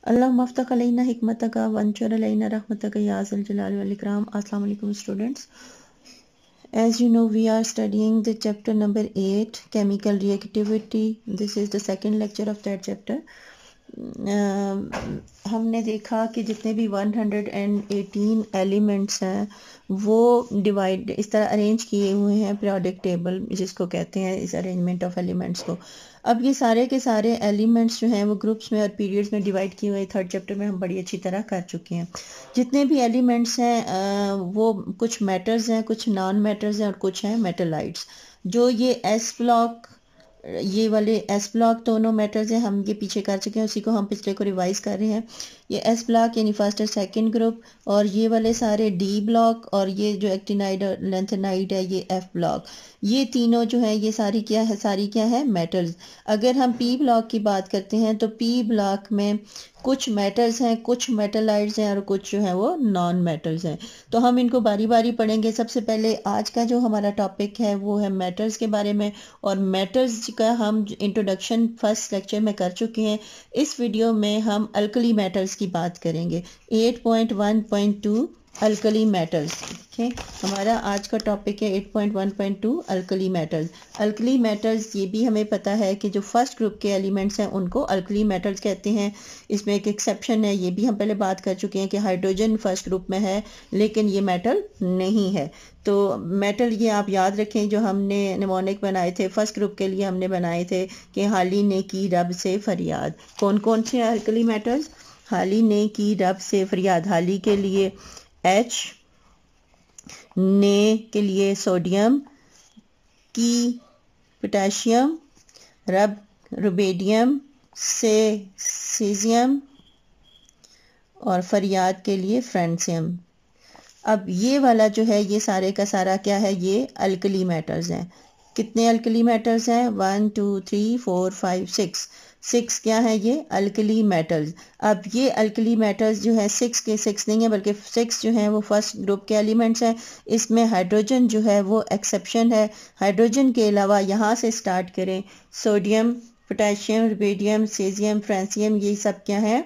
अल्लाहुम्मा अफ्तह अलैना हिकमतक वंशुर अलैना रहमतक या ज़ल जलाल वल इकराम। अस्सलाम वालेकुम students. As you know, we are studying the chapter number 8, chemical reactivity. This is the second lecture of that chapter. हमने देखा कि जितने भी 118 एलिमेंट्स हैं वो डिवाइड इस तरह अरेंज किए हुए हैं पीरियोडिक टेबल जिसको कहते हैं, इस अरेंजमेंट ऑफ एलिमेंट्स को। अब ये सारे के सारे एलिमेंट्स जो हैं वो ग्रुप्स में और पीरियड्स में डिवाइड किए हुए थर्ड चैप्टर में हम बड़ी अच्छी तरह कर चुके हैं। जितने भी एलिमेंट्स हैं वो कुछ मैटर्स हैं, कुछ नॉन मैटर्स हैं और कुछ हैं मेटलाइट्स। जो ये एस ब्लॉक, ये वाले एस ब्लॉक दोनों मैटर्स हैं, हम ये पीछे कर चुके हैं, उसी को हम पिछले को रिवाइज कर रहे हैं। ये एस ब्लॉक यानी फर्स्ट और सेकंड ग्रुप, और ये वाले सारे डी ब्लॉक, और ये जो एक्टिनाइड और लेंथेनाइड है ये एफ ब्लॉक। ये तीनों जो है ये सारी क्या है मेटल्स। अगर हम पी ब्लॉक की बात करते हैं तो पी ब्लॉक में कुछ मेटल्स हैं, कुछ मेटलाइड्स हैं और कुछ जो है वो नॉन मेटल्स हैं। तो हम इनको बारी बारी पढ़ेंगे। सबसे पहले आज का जो हमारा टॉपिक है वो है मेटल्स के बारे में, और मेटल्स का हम इंट्रोडक्शन फर्स्ट लेक्चर में कर चुके हैं। इस वीडियो में हम अल्कली मेटल्स की बात करेंगे। 8.1.2 अल्कली मेटल्स। हमारा आज का टॉपिक है 8.1.2 अल्कली मेटल्स। अल्कली मेटल्स ये भी हमें पता है कि जो फर्स्ट ग्रुप के एलिमेंट्स हैं उनको अल्कली मेटल्स कहते हैं। इसमें एक एक्सेप्शन है, ये भी हम पहले बात कर चुके हैं कि हाइड्रोजन फर्स्ट ग्रुप में है लेकिन ये मेटल नहीं है। तो मेटल ये आप याद रखें, जो हमने निमोनिक बनाए थे फर्स्ट ग्रुप के लिए हमने बनाए थे कि हाली ने की रब से फरियाद। कौन कौन से अल्कली मेटल्स? हाली ने की रब से फरियाद, हाली के लिए H, ने के लिए सोडियम, की पोटेशियम, रब रुबेडियम, से सीजियम और फरियाद के लिए फ्रेंसियम। अब ये वाला जो है ये सारे का सारा क्या है, ये अल्कली मेटल्स हैं। कितने अल्कली मेटल्स हैं? 1 2 3 4 5 6 क्या है ये अल्कली मेटल्स। अब ये अल्कली मेटल्स जो है 6 के 6 नहीं है, बल्कि 6 जो है वो फर्स्ट ग्रुप के एलिमेंट्स हैं। इसमें हाइड्रोजन जो है वो एक्सेप्शन है। हाइड्रोजन के अलावा यहाँ से स्टार्ट करें, sodium, potassium, rubidium, caesium, francium, ये सब क्या है,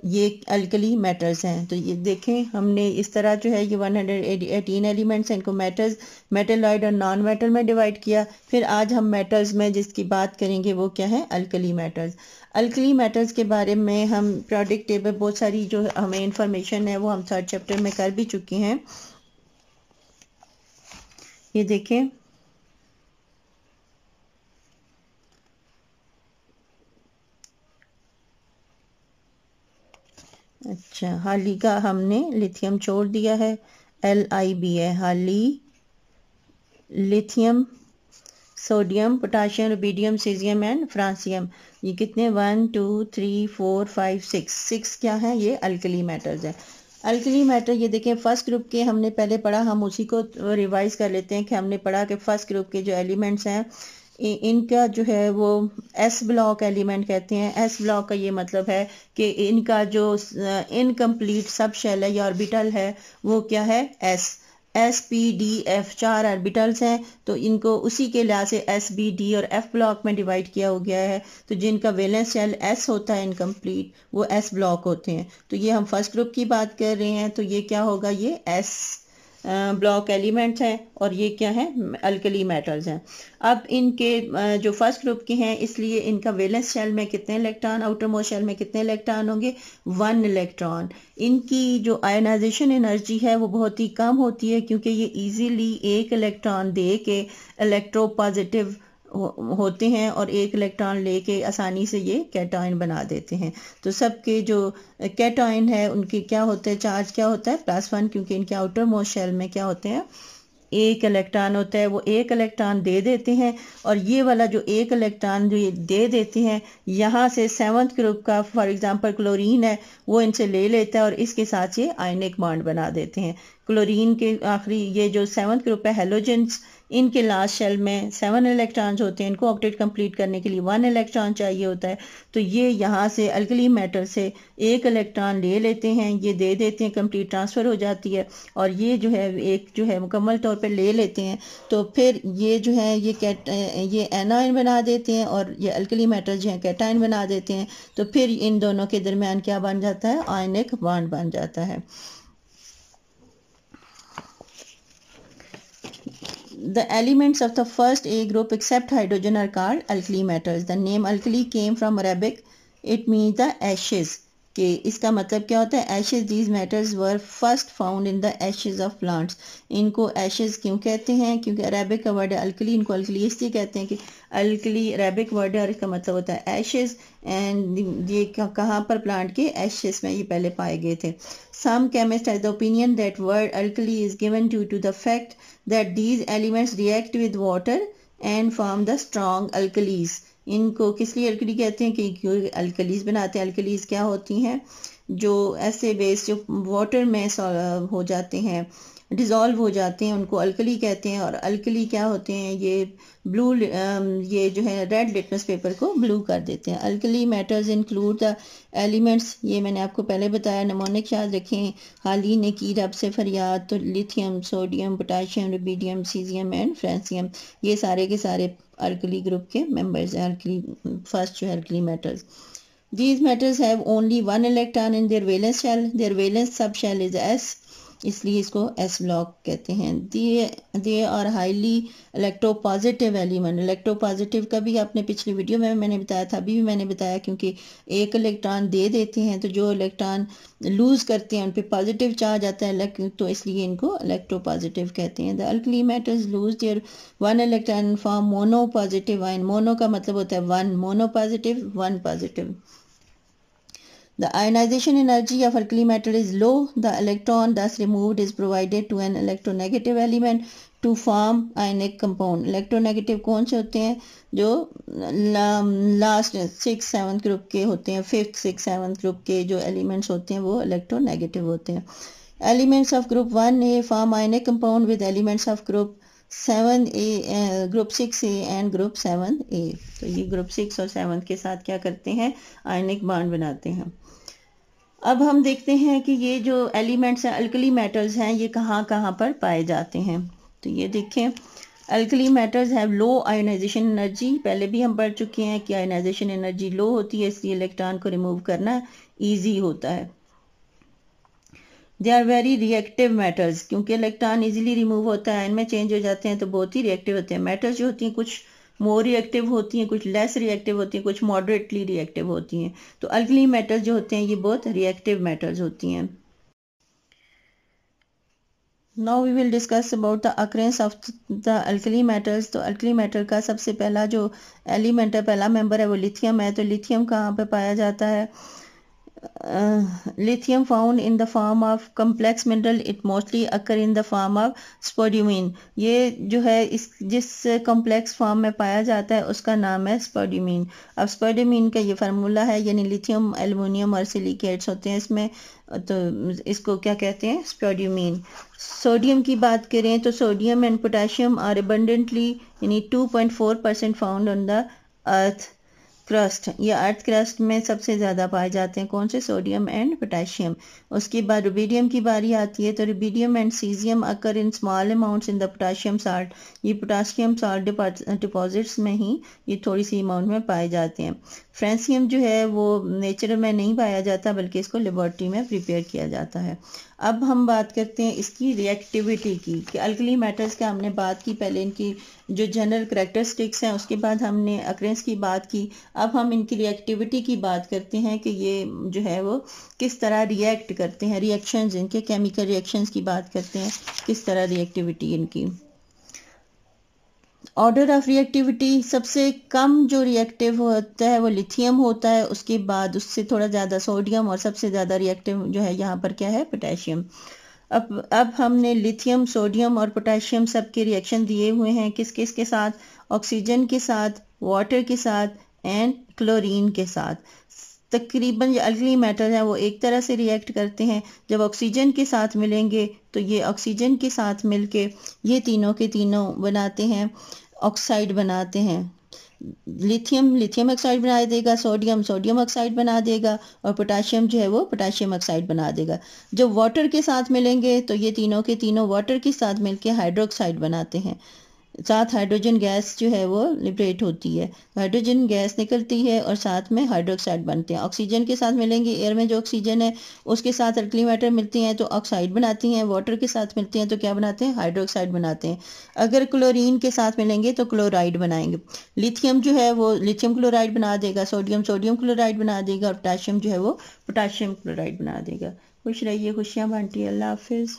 ये अल्कली मेटल्स हैं। तो ये देखें हमने इस तरह जो है ये 118 एलिमेंट्स हैं, इनको मेटल्स, मेटलॉइड और नॉन मेटल में डिवाइड किया। फिर आज हम मेटल्स में जिसकी बात करेंगे वो क्या है, अल्कली मेटल्स। अल्कली मेटल्स के बारे में हम पीरियोडिक टेबल बहुत सारी जो हमें इंफॉर्मेशन है वो हम थर्ड चैप्टर में कर भी चुके हैं। ये देखें, अच्छा हाली का हमने लिथियम छोड़ दिया है, LiB है हाली, lithium, sodium, potassium, rubidium, caesium and francium. ये कितने 1 2 3 4 5 6 क्या है, ये अल्कली मेटल्स है। अल्कली मेटल ये देखें फर्स्ट ग्रुप के हमने पहले पढ़ा, हम उसी को रिवाइज कर लेते हैं कि हमने पढ़ा कि फर्स्ट ग्रुप के जो एलिमेंट्स हैं इनका जो है वो एस ब्लॉक एलिमेंट कहते हैं। एस ब्लॉक का ये मतलब है कि इनका जो इनकम्प्लीट सब शेल है या ऑर्बिटल है वो क्या है, S P D F 4 orbitals हैं। तो इनको उसी के लिहाज से S B D और F ब्लॉक में डिवाइड किया हो गया है। तो जिनका वैलेंस शेल S होता है इनकम्प्लीट, वो S ब्लॉक होते हैं। तो ये हम फर्स्ट ग्रुप की बात कर रहे हैं, तो ये क्या होगा, ये S ब्लॉक एलिमेंट्स हैं और ये क्या है, अल्कली मेटल्स हैं। अब इनके जो फर्स्ट ग्रुप के हैं इसलिए इनका वैलेंस शेल में कितने इलेक्ट्रॉन, आउटर मोस्ट शेल में कितने इलेक्ट्रॉन होंगे, 1 इलेक्ट्रॉन। इनकी जो आयनाइजेशन एनर्जी है वो बहुत ही कम होती है क्योंकि ये इजीली एक इलेक्ट्रॉन दे के इलेक्ट्रोपॉजिटिव होते हैं और एक इलेक्ट्रॉन लेके आसानी से ये कैटायन बना देते हैं। तो सबके जो कैटायन है उनके क्या होते हैं, चार्ज क्या होता है, +1, क्योंकि इनके आउटर मोस्ट शेल में क्या होते हैं, एक इलेक्ट्रॉन होता है। वो एक इलेक्ट्रॉन दे देते हैं और ये वाला जो एक इलेक्ट्रॉन जो ये दे देते हैं, यहाँ से 7th ग्रुप का फॉर एग्जांपल क्लोरीन है वो इनसे ले लेता है और इसके साथ ये आयनिक बॉन्ड बना देते हैं। क्लोरीन के आखिरी ये जो 7th ग्रुप है हेलोजेंस, इनके लास्ट शेल में 7 इलेक्ट्रॉन्स होते हैं, इनको ऑक्टेट कंप्लीट करने के लिए 1 इलेक्ट्रॉन चाहिए होता है। तो ये यहाँ से अल्कली मेटल से 1 इलेक्ट्रॉन ले लेते हैं, ये दे देते हैं, कंप्लीट ट्रांसफ़र हो जाती है, और ये जो है एक जो है मुकम्मल तौर पे ले लेते हैं। तो फिर ये जो है ये एनायन बना देते हैं, और ये अल्कली मेटल जो है कैटायन बना देते हैं। तो फिर इन दोनों के दरमियान क्या बन जाता है, आयनिक बॉन्ड बन जाता है। The elements of the first A group except hydrogen are called alkali metals. The name alkali came from Arabic. It means the ashes. कि इसका मतलब क्या होता है, ashes, these metals were first found in the ashes of plants. इनको ashes क्यों कहते हैं, क्योंकि अरेबिक का वर्ड है अल्कली, इनको अल्कली इसलिए कहते हैं कि अल्कली अरेबिक वर्ड है और इसका मतलब होता है ashes, एंड ये कहाँ पर प्लांट के ashes में ये पहले पाए गए थे। Some chemists have the opinion that word alkali is given due to the fact that these elements react with water and form the strong alkalis. इनको किस लिए अल्कली कहते हैं, कि अल्कलीज बनाते हैं। अल्कलीज क्या होती हैं, जो ऐसे बेस जो वाटर में हो जाते हैं, डिज़ोल्व हो जाते हैं, उनको अल्कली कहते हैं। और अल्कली क्या होते हैं, ये ब्लू ये जो है रेड लिटमस पेपर को ब्लू कर देते हैं। Alkali metals include the elements, ये मैंने आपको पहले बताया, नमोनिक याद रखें, हाली ने की रब से फरियाद, तो lithium, sodium, potassium, rubidium, caesium and francium, ये सारे के सारे अल्कली ग्रुप के मेंबर्स हैं, अल्कली फर्स्ट जो है alkali metals. These metals have only 1 electron in their valence shell. Their valence subshell is S, इसलिए इसको S ब्लॉक कहते हैं। They are highly electropositive element. Electropositive का भी आपने पिछली वीडियो में मैंने बताया था, अभी भी मैंने बताया, क्योंकि एक इलेक्ट्रॉन दे देते हैं तो जो इलेक्ट्रॉन लूज करते हैं उन पे पॉजिटिव चार्ज आता है, तो इसलिए इनको इलेक्ट्रोपॉजिटिव कहते हैं। The alkali metals lose their 1 electron form mono positive ion. Mono का मतलब होता है 1, mono positive 1 positive. The ionization energy of alkali metal is low. The electron thus removed is provided to an electronegative element to form ionic compound. Electronegative कौन से होते हैं, जो last 6-7 group के होते हैं, 5th 6th 7th ग्रुप के जो एलिमेंट्स होते हैं वो इलेक्ट्रोनेगेटिव होते हैं। Elements of group 1A form ionic compound with elements of group 7A, group 6A and group 7A। तो ये ग्रुप 6 और 7 के साथ क्या करते हैं, आयनिक बॉन्ड बनाते हैं। अब हम देखते हैं कि ये जो एलिमेंट्स हैं अल्कली मेटल्स हैं, ये कहाँ कहाँ पर पाए जाते हैं। तो ये देखें, alkali metals have low ionization energy. पहले भी हम पढ़ चुके हैं कि आयोनाइजेशन एनर्जी लो होती है, इसलिए इलेक्ट्रॉन को रिमूव करना ईजी होता है। They are very reactive metals, क्योंकि इलेक्ट्रॉन इजीली रिमूव होता है, इनमें चेंज हो जाते हैं, तो बहुत ही रिएक्टिव होते हैं। मेटल्स जो होती हैं कुछ मोर रिएक्टिव होती हैं, कुछ लेस रिएक्टिव होती हैं, कुछ मॉडरेटली रिएक्टिव होती हैं। तो अल्कली मेटल्स जो होते हैं ये बहुत रिएक्टिव मेटल्स होती हैं। Now we will discuss about the occurrence of the alkali metals. तो अल्कली मेटल का सबसे पहला जो एलिमेंट है, पहला मेंबर है, वो लिथियम है। तो लिथियम कहाँ पे पाया जाता है, lithium found in the form of complex mineral, it mostly occur in the form of spodumene। ये जो है इस जिस कॉम्प्लेक्स फॉर्म में पाया जाता है उसका नाम है स्पोड्यूमीन। अब स्पोड्यूमीन का ये फार्मूला है, यानी लिथियम, एल्युमिनियम और सिलिकेट्स होते हैं इसमें, तो इसको क्या कहते हैं, स्पोड्यूमीन। सोडियम की बात करें तो sodium and potassium are abundantly, यानी 2.4% found on the earth crust. ये अर्थ क्रस्ट में सबसे ज़्यादा पाए जाते हैं, कौन से, सोडियम एंड पोटेशियम। उसके बाद रुबीडियम की बारी आती है, तो rubidium and caesium occur in small amounts in the potassium salt. ये पोटेशियम साल्ट डिपॉजिट्स में ही ये थोड़ी सी अमाउंट में पाए जाते हैं। फ्रांसियम जो है वो नेचर में नहीं पाया जाता, बल्कि इसको लेबॉर्ट्री में प्रिपेयर किया जाता है। अब हम बात करते हैं इसकी रिएक्टिविटी की, कि अल्कली मेटल्स का हमने बात की, पहले इनकी जो जनरल करैक्टरिस्टिक्स हैं, उसके बाद हमने अकरेंस की बात की। अब हम इनकी रिएक्टिविटी की बात करते हैं कि ये जो है वो किस तरह रिएक्ट करते हैं, रिएक्शंस, इनके केमिकल रिएक्शंस की बात करते हैं, किस तरह रिएक्टिविटी इनकी। ऑर्डर ऑफ रिएक्टिविटी, सबसे कम जो रिएक्टिव होता है वो लिथियम होता है, उसके बाद उससे थोड़ा ज़्यादा सोडियम, और सबसे ज़्यादा रिएक्टिव जो है यहाँ पर क्या है, पोटेशियम। अब हमने लिथियम, सोडियम और पोटेशियम सब के रिएक्शन दिए हुए हैं, किस किस के साथ, ऑक्सीजन के साथ, वाटर के साथ एंड क्लोरीन के साथ। तकरीबन ये अल्कली मेटल है वो एक तरह से रिएक्ट करते हैं, जब ऑक्सीजन के साथ मिलेंगे तो ये ऑक्सीजन के साथ मिलके ये तीनों के तीनों बनाते हैं, ऑक्साइड बनाते हैं। लिथियम ऑक्साइड बना देगा, सोडियम ऑक्साइड बना देगा, और पोटाशियम जो है वो पोटाशियम ऑक्साइड बना देगा। जब वाटर के साथ मिलेंगे तो ये तीनों के तीनों वाटर के साथ मिलके हाइड्रोक्साइड बनाते हैं। साथ हाइड्रोजन गैस जो है वो लिबरेट होती है, हाइड्रोजन गैस निकलती है और साथ में हाइड्रोक्साइड बनते हैं। ऑक्सीजन के साथ मिलेंगे, एयर में जो ऑक्सीजन है उसके साथ अल्कली मैटर मिलती हैं तो ऑक्साइड बनाती हैं, वाटर के साथ मिलती हैं तो क्या बनाते हैं, हाइड्रोक्साइड बनाते हैं। अगर क्लोरीन के साथ मिलेंगे तो क्लोराइड बनाएंगे। लिथियम जो है वो लिथियम क्लोराइड बना देगा, सोडियम क्लोराइड बना देगा, और पोटाशियम जो है वो पोटाशियम क्लोराइड बना देगा। खुश रहिए, खुशियाँ बांटिए, अल्लाह हाफिज़।